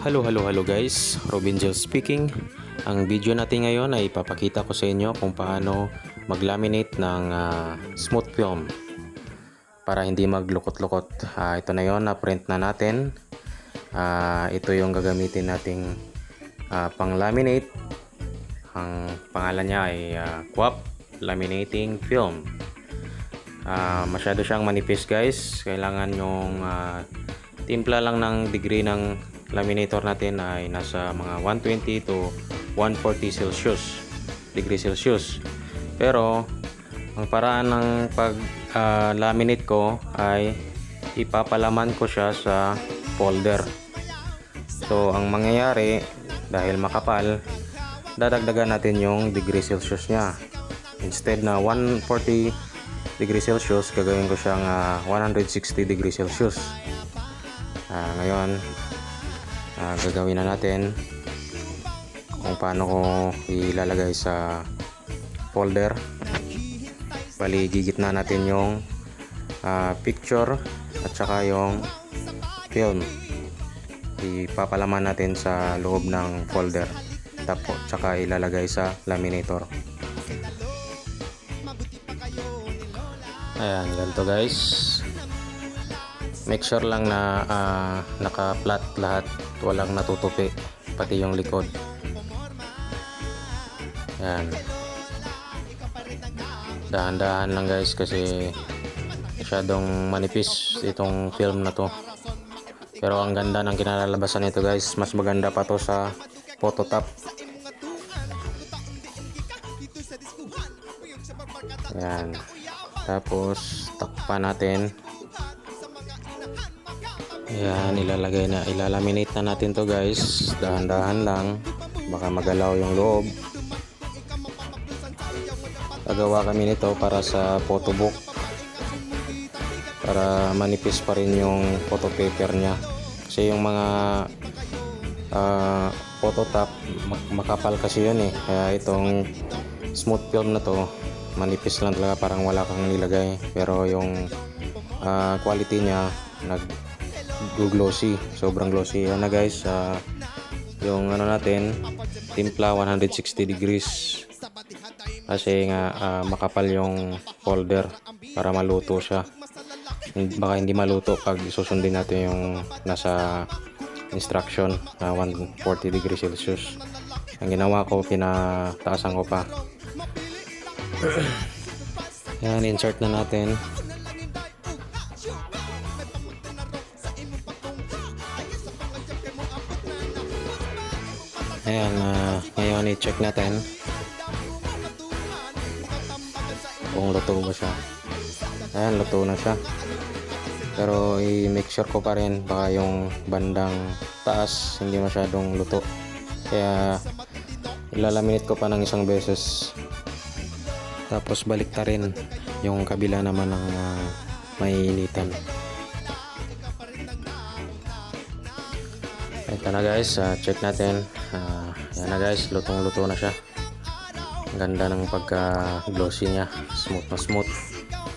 Hello guys, Robin Gel speaking. Ang video natin ngayon ay ipapakita ko sa inyo kung paano mag-laminate ng smooth film para hindi maglukot-lukot. Ito na yon, na-print na natin. Ito yung gagamitin nating pang-laminate. Ang pangalan niya ay QUAP Laminating Film. Masyado siyang manipis guys. Kailangan yung timpla lang ng degree ng laminator natin ay nasa mga 120 to 140 degree Celsius. Pero ang paraan ng pag laminate ko ay ipapalaman ko siya sa folder. So ang mangyayari, dahil makapal, dadagdagan natin yung degree Celsius nya. Instead na 140 degree Celsius, gagawin ko siyang 160 degree Celsius. Ngayon gagawin na natin kung paano ko ilalagay sa folder. Bali, gigitna natin yung picture at saka yung film, ipapalaman natin sa loob ng folder, tapos saka ilalagay sa laminator. Ayan, ganito guys. Make sure lang na naka-flat lahat, walang natutupi, pati yung likod. Yan. Dahan-dahan lang guys kasi masyadong manipis itong film na to. Pero ang ganda ng kinalalabasan nito guys, mas maganda pa to sa Phototap. Yan. Tapos takpan natin. Ayan, ilalaminate na natin to guys. Dahan-dahan lang, baka magalaw yung loob. Gagawa kami nito para sa photobook, para manipis pa rin yung photo paper nya. Kasi yung mga Phototap makapal kasi yun eh. Kaya itong smooth film na to, manipis lang talaga, parang wala kang nilagay. Pero yung quality nya glossy, sobrang glossy. Yan na guys, yung ano natin, timpla 160 degrees kasi nga makapal yung folder para maluto siya. Baka hindi maluto pag susundin natin yung nasa instruction na 140 degrees Celsius. Ang ginawa ko, pinataasan ko pa. Yan, insert na natin. Ayan, ngayon i-check natin kung luto ba siya. Ayan, luto na siya. Pero i-make sure ko pa rin, baka yung bandang taas hindi masyadong luto. Kaya ilalaminate ko pa ng isang beses. Tapos balik ta rin yung kabila naman ng maiinitan. Ito na guys, check natin. Yan na guys, lutong-luto na siya. Ganda ng pagka-glossy niya, smooth na smooth.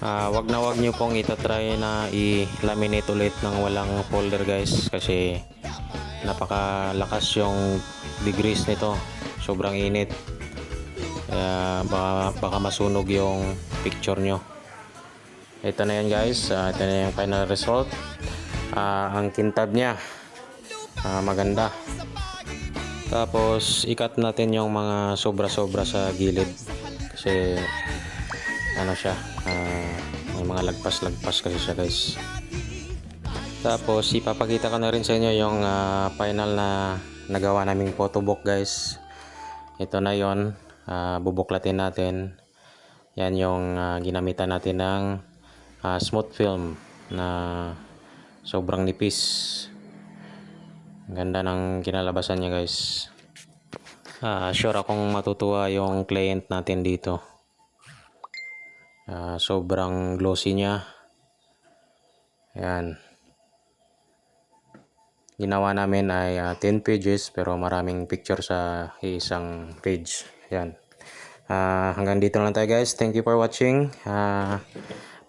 Wag nyo pong itatry na i-laminate ulit ng walang folder guys, kasi napakalakas yung degrees nito, sobrang init. Kaya baka masunog yung picture nyo. Ito na yan guys, ito na yung final result. Ang kintab nya maganda. Tapos i-cut natin yung mga sobra-sobra sa gilid kasi ano siya, may mga lagpas-lagpas kasi siya guys. Tapos ipapakita ko na rin sa inyo yung final na nagawa naming photobook guys. Ito na yon, bubuklatin natin. Yan yung ginamitan natin ng smooth film na sobrang nipis. Ganda ng kinalabasan niya guys. Sure akong matutuwa yung client natin dito. Sobrang glossy niya. Ayan. Ginawa namin ay 10 pages pero maraming picture sa isang page. Ayan. Hanggang dito lang tayo guys. Thank you for watching.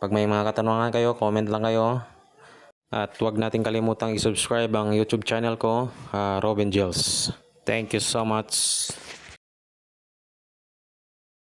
Pag may mga katanungan kayo, comment lang kayo. At huwag natin kalimutang i-subscribe ang YouTube channel ko, Robin Gels. Thank you so much.